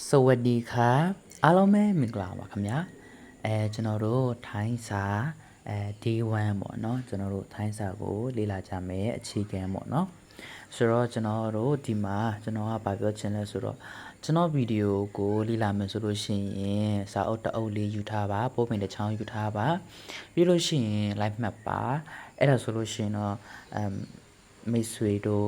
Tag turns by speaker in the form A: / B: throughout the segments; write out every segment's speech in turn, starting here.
A: สวัสดีครับအားလုံးပဲမင်္ဂလာပါခင်ဗျာကျွန်တော်တို့ထိုင်းစာ day 1ပေါ့เนาะကျွန်တော်တို့ထိုင်းစာကိုလေ့လာကြမယ်အခြေခံပေါ့เนาะဆိုတော့ကျွန်တော်တို့ဒီမှာကျွန်တော်ကဗာပြောချင်လဲဆိုတော့ကျွန်တော်ဗီဒီယိုကိုလေ့လာမယ်ဆိုလို့ရှိရင်စာအုပ်တစ်အုပ်လေးယူထားပါပိုးပင်တစ်ချောင်းယူထားပါပြီးလို့ရှိရင် live map ပါအဲ့ဒါဆိုလို့ရှိရင်တော့မိတ်ဆွေတို့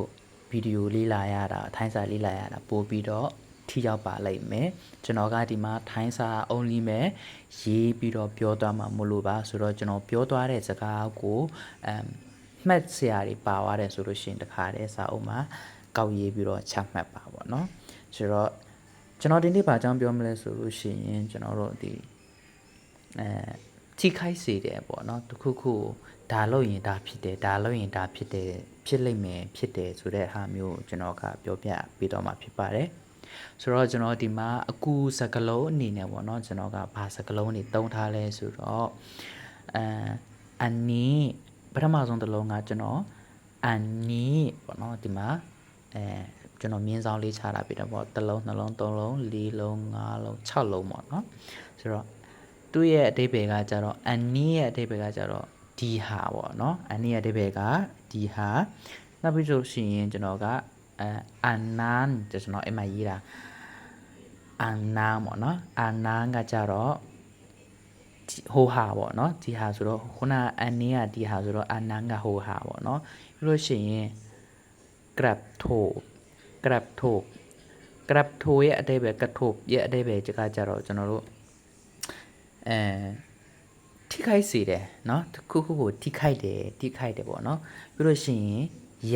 A: ဗီဒီယိုလေ့လာရတာထိုင်းစာလေ့လာရတာပို့ပြီးတော့ထိရောက်ပါလိမ့်မယ်ကျွန်တော်ကဒီမှာထိုင်းစာ only မဲ့ရေးပြီးတော့ပြောသွားမှာမလို့ပါဆိုတော့ကျွန်တော်ပြောသွားတဲ့စကားကိုမှတ်စရာတွေပါသွားတယ်ဆိုလို့ရှိရင်တခါတည်းစာအုပ်မှာကောက်ရေးပြီးတော့ချမှတ်ပါပေါ့နော်ဆိုတော့ကျွန်တော်ဒီနေ့ဘာကြောင့်ပြောမလဲဆိုလို့ရှိရင်ကျွန်တော်တို့ဒီထိခိုက်စေတယ်ပေါ့နော်တခုခုဒါလို့ရင်ဒါဖြစ်တယ်ဒါလို့ရင်ဒါဖြစ်တယ်ဖြစ်လိမ့်မယ်ဖြစ်တယ်ဆိုတဲ့ဟာမျိုးကျွန်တော်ကပြောပြပေးတော့မှာဖြစ်ပါတယ်ဆိုတော့ကျွန်တော်ဒီမှာအကူစကလုံးအနေနဲ့ပေါ့နော်ကျွန်တော်ကဘာစကလုံးတွေတုံးထားလဲဆိုတော့အနီးပထမဆုံးတစ်လုံးကကျွန်တော်အနီးပေါ့နော်ဒီမှာကျွန်တော်မြင်းဆောင်လေးချတာပြတော့ပေါ့တစ်လုံးနှလုံးသုံးလုံးလေးလုံးငါးလုံး၆လုံးပေါ့နော်ဆိုတော့သူ့ရဲ့အဓိပ္ပာယ်ကကြတော့အနီးရဲ့အဓိပ္ပာယ်ကကြတော့ဒီဟာပေါ့နော်အနီးရဲ့အဓိပ္ပာယ်ကဒီဟာနောက်ပြီးလို့ရှိရင်ကျွန်တော်ကအနန်ကျွန်တော်အဲ့မှာရေးတာအနာပေါ့နော်အနာကကြတော့ဟိုဟာပေါ့နော်ဒီဟာဆိုတော့ခုနအနီးကဒီဟာဆိုတော့အနန်ကဟိုဟာပေါ့နော်ပြီးလို့ရှိရင် grab to ရဲ့အဓိပ္ပာယ် grab ရဲ့အဓိပ္ပာယ်ကကြတော့ကျွန်တော်တို့ထိခိုက်စေတယ်เนาะတစ်ခုခုကိုထိခိုက်တယ်ပေါ့เนาะပြီးလို့ရှိရင်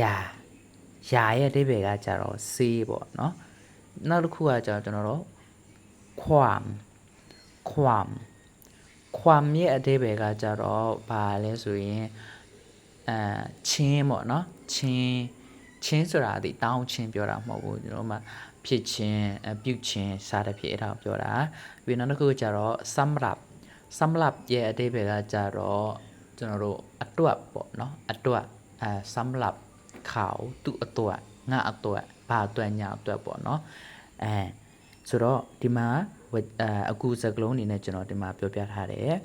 A: ယာရဲ့အဓိပ္ပာယ်ကကြတော့ဆေးပေါ့เนาะနောက်တစ်ခုကကြတော့ကျွန်တော်တို့ความရဲ့အဓိပ္ပာယ်ကကြတော့ဘာလဲဆိုရင်ချင်းပေါ့เนาะချင်းဆိုတာဒီတောင်းချင်းပြောတာမဟုတ်ဘူးကျွန်တော်မှဖြစ်ချင်းပြုတ်ချင်းစားတဲ့ဖြစ်အဲ့ဒါကိုပြောတာပြီးနောက်တစ်ခုကျတော့sumlapရဲ့အဓိပ္ပာယ်ကကြတော့ကျွန်တော်တို့အတွက်ပေါ့เนาะအတွက်sumlap ခေါသူ့အတွက်ငါအတွက်ဘာအတွက်ညာအတွက်ပေါ့เนาะဆိုတော့ဒီမှာအကူစကလုံးအနေနဲ့ကျွန်တော်ဒီမှာပြောပြထားတယ်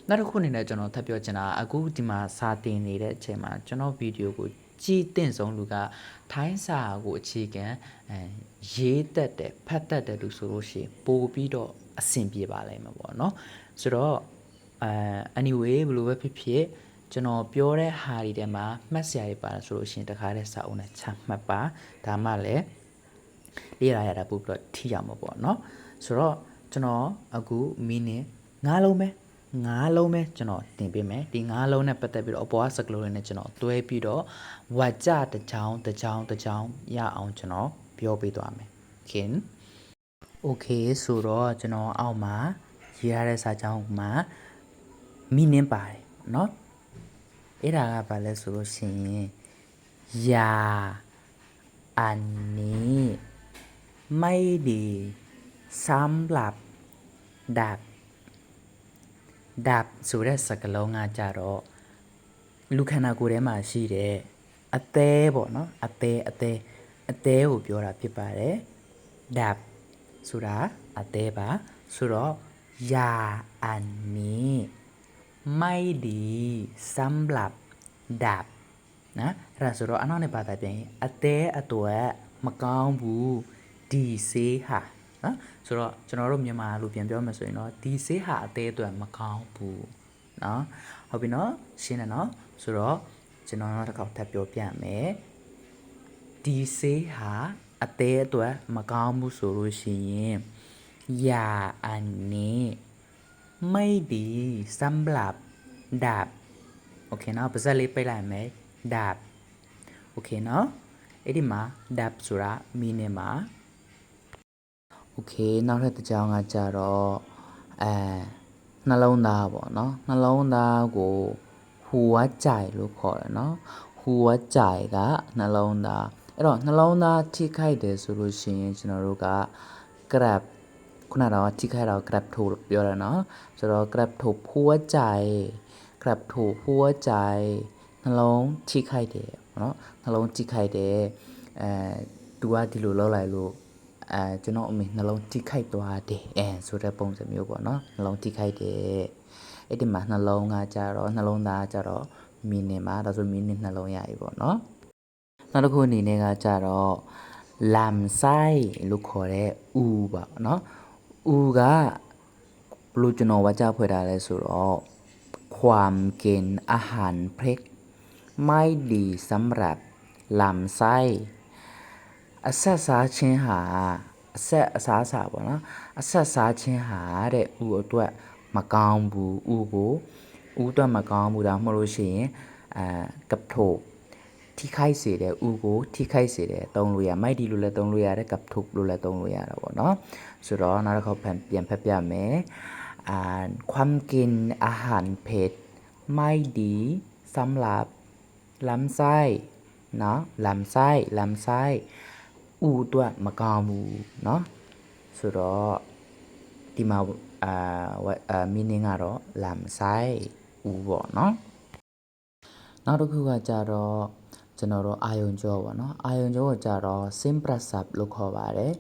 A: နောက်တစ်ခုအနေနဲ့ကျွန်တော်ထပ်ပြောချင်တာအခုဒီမှာစာတင်နေတဲ့အချိန်မှာကျွန်တော်ဗီဒီယိုကိုကြည့်တင်ဆုံးလူကထိုင်းစာကိုအခြေခံရေးတတ်တယ်ဖတ်တတ်တယ်လို့ဆိုလို့ရှိရင်ပို့ပြီးတော့အဆင်ပြေပါလိမ့်မယ်ပေါ့เนาะဆိုတော့anyway ဘယ်လိုပဲဖြစ်ဖြစ်ကျွန်တော်ပြောတဲ့ဟာတွေထဲမှာမှတ်စရာတွေပါတယ်ဆိုလို့ရှိရင်တခါတည်းစာအုပ်နဲ့ချမှတ်ပါဒါမှလည်းလေ့လာရတာပို့ပြီးတော့ထိရောက်မှာပေါ့เนาะဆိုတော့ကျွန်တော်အခုမီနစ်9လုံးပဲကျွန်တော်တင်ပေးမယ်ဒီ9လုံးနဲ့ပတ်သက်ပြီးတော့အပေါ်ကစကလုံးတွေနဲ့ကျွန်တော်တွဲပြီးတော့ဝါကြတစ်ချောင်းရအောင်ကျွန်တော်ပြောပေးသွားမယ်โอเคဆိုတော့ကျွန်တော်အောက်မှာရေးရတဲ့စာကြောင်းမှာမီနစ်ပါတယ်เนาะအဲ့ဒါကဘာလဲဆိုလို့ရှိရင်ယာอันนี้ไม่ดีสำหรับดับဆိုတဲ့စကားလုံးကကြတော့လူခန္ဓာကိုယ်ထဲမှာရှိတဲ့အသေးပေါ့နော်အသေးကိုပြောတာဖြစ်ပါတယ်ดับဆိုတာအသေးပါဆိုတော့ยาอันนี้ไม่ดีสำหรับดับนะအဲ့ဒါဆိုတော့အနောက်နဲ့ဘာသာပြန်ရင်အသေးအတွက်မကောင်းဘူးဒီဆေးဟာနော်ဆိုတော့ကျွန်တော်တို့မြန်မာလိုပြန်ပြောမယ်ဆိုရင်တော့ဒီဆေးဟာအသေးအတွက်မကောင်းဘူးနော်ဟုတ်ပြီနော်ရှင်းတယ်နော်ဆိုတော့ကျွန်တော်နောက်တစ်ခေါက်ထပ်ပြောပြမယ်ဒီဆေးဟာအသေးအတွက်မကောင်းဘူးဆိုလို့ရှိရင်ยาอันนี้ไม่ดีสำหรับดับโอเคเนาะပါဇက်လေးပိတ်လိုက်မယ်ดับโอเคเนาะအဲ့ဒီမှာ ดับဆိုတာမီနစ်မှာโอเคနောက်ထပ်တစ်ကြောင်းကကြတော့နှလုံးသားပေါ့เนาะနှလုံးသားကိုหัวใจလို့ခေါ်တယ်เนาะหัวใจကနှလုံးသားအဲ့တော့နှလုံးသားထိခိုက်တယ်ဆိုလို့ရှိရင်ကျွန်တော်တို့က grab ခုနကတော့ထိခိုက်တော့ grab ထိုးလို့ပြောတယ်เนาะဆိုတော့ grab ထိုးหัวใจ grab ထိုးหัวใจနှလုံးထိခိုက်တယ်เนาะနှလုံးထိခိုက်တယ်သူကဒီလိုလောက်လိုက်လို့ ကျွန်တော်အမေနှလုံးထိခိုက်သွားတယ်ဆိုတဲ့ပုံစံမျိုးပေါ့နော်နှလုံးထိခိုက်တယ်အဲ့ဒီမှာနှလုံးကကြတော့နှလုံးသားကြတော့မီနစ်မှာဒါဆိုမီနစ်နှလုံးရပြီပေါ့နော်နောက်တစ်ခုအနေနဲ့ကကြတော့လမ်ဆိုင်လို့ခေါ်တဲ့ဦးပါနော်ဦးကဘလို့ကျွန်တော်ဝါကြဖွဲ့ထားလဲဆိုတော့ความกินอาหารเผ็ดไม่ดีสำหรับลำไส้အဆက်စားခြင်းဟာအဆက်အစားစာပေါ့နော်အဆက်စားခြင်းဟာတဲ့ဥအတွက်မကောင်းဘူးဥကိုဥအတွက်မကောင်းဘူးဒါမှမဟုတ်လို့ရှိရင်ကပ်ထိုးထိခိုက်စေတဲ့ဥကိုထိခိုက်စေတဲ့သုံးလို့ရမိုက်ဒီလို့လည်းသုံးလို့ရတယ်ကပ်ထုတ်လို့လည်းသုံးလို့ရတာပေါ့နော်ဆိုတော့နောက်တစ်ခေါက်ပြန်ဖတ်ပြမယ်ความกินอาหารเผ็ดไม่ดีสำหรับลำไส้เนาะลำไส้ဥအတွက်မကောင်းဘူးเนาะဆိုတော့ဒီမှာmeaning ကတော့လမ်ဆိုင်ဥပေါ့เนาะနောက်တစ်ခုကကြတော့ကျွန်တော်တို့အာယုံကြောပေါ့เนาะအာယုံကြောကိုကြတော့ sim prasap လို့ခေါ်ပါတယ်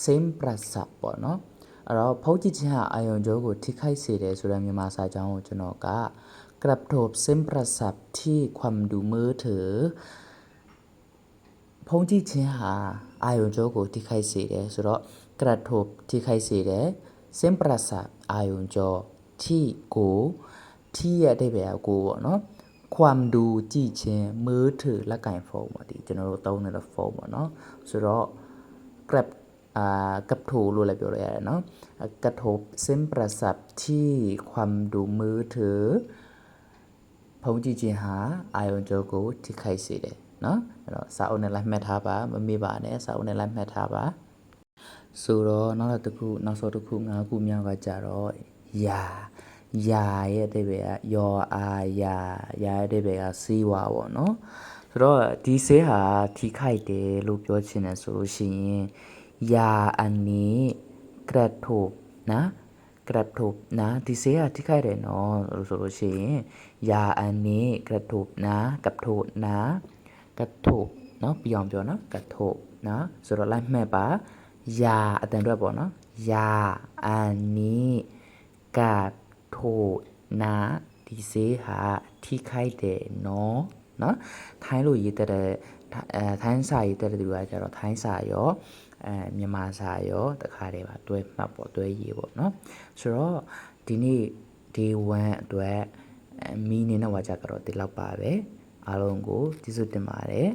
A: sim prasap ပေါ့เนาะအဲ့တော့ဖုတ်ကြည့်ခြင်းဟာအာယုံကြောကိုထိခိုက်စေတယ်ဆိုတဲ့မြန်မာစာကြောင်းကိုကျွန်တော်ကกระทบ sim prasap ที่ความดูมือถือဖုန်းကြည့်ခြင်းဟာအာယုံကြောကိုထိခိုက်စေတယ်ဆိုတော့กระทบထိခိုက်စေတယ် sim prasap အာယုံကြောที่ကိုที่ရဲ့အဓိပ္ပာယ်ကိုပေါ့နော်ความดูကြည့်ခြင်းมือถือလက်ကင်ဖုန်းပေါ့ဒီကျွန်တော်တို့သုံးနေတဲ့ဖုန်းပေါ့နော်ဆိုတော့ grab กระทบလို့လည်းပြောလို့ရတယ်နော်กระทบ sim prasap ที่ความดูมือถือဖုန်းကြည့်ခြင်းဟာအာယုံကြောကိုထိခိုက်စေတယ်နော်အဲ့တော့စာအုပ်နဲ့လိုက်မှတ်ထားပါမမေ့ပါနဲ့စာအုပ်နဲ့လိုက်မှတ်ထားပါဆိုတော့နောက်တစ်ခုနောက်ဆုံးတစ်ခု၅ခုမြောက်ကကြတော့ယာရဲ့အဓိပ္ပာယ်ကယောအာယာရဲ့အဓိပ္ပာယ်ကစေးဝါပေါ့နော်ဆိုတော့ဒီဆေးဟာထိခိုက်တယ်လို့ပြောချင်တယ်ဆိုလို့ရှိရင်ယာအနီกระทบนะกระทบนะဒီဆေးဟာထိခိုက်တယ်နော်လို့ဆိုလို့ရှိရင်ယာအနီกระทบนะกับโทษนะกระทบเนาะပြအောင်ပြောနော်กระทบနော်ဆိုတော့လိုက်မှတ်ပါယာအတန်အတွက်ပေါ့နော်ယာအနီกระทบนะဒီဆေးဟာထိခိုက်တယ်နော်ထိုင်းလို့ရေးတဲ့ထိုင်းစာရေးတဲ့သူကကျတော့ထိုင်းစာရောမြန်မာစာရောတခါတည်းပါတွဲမှတ်ပေါ့တွဲရေးပေါ့နော်ဆိုတော့ဒီနေ့ day 1အတွက်meaning နဲ့ဝါကြကတော့ဒီလောက်ပါပဲအားလုံးကိုကျေးဇူးတင်ပါတယ်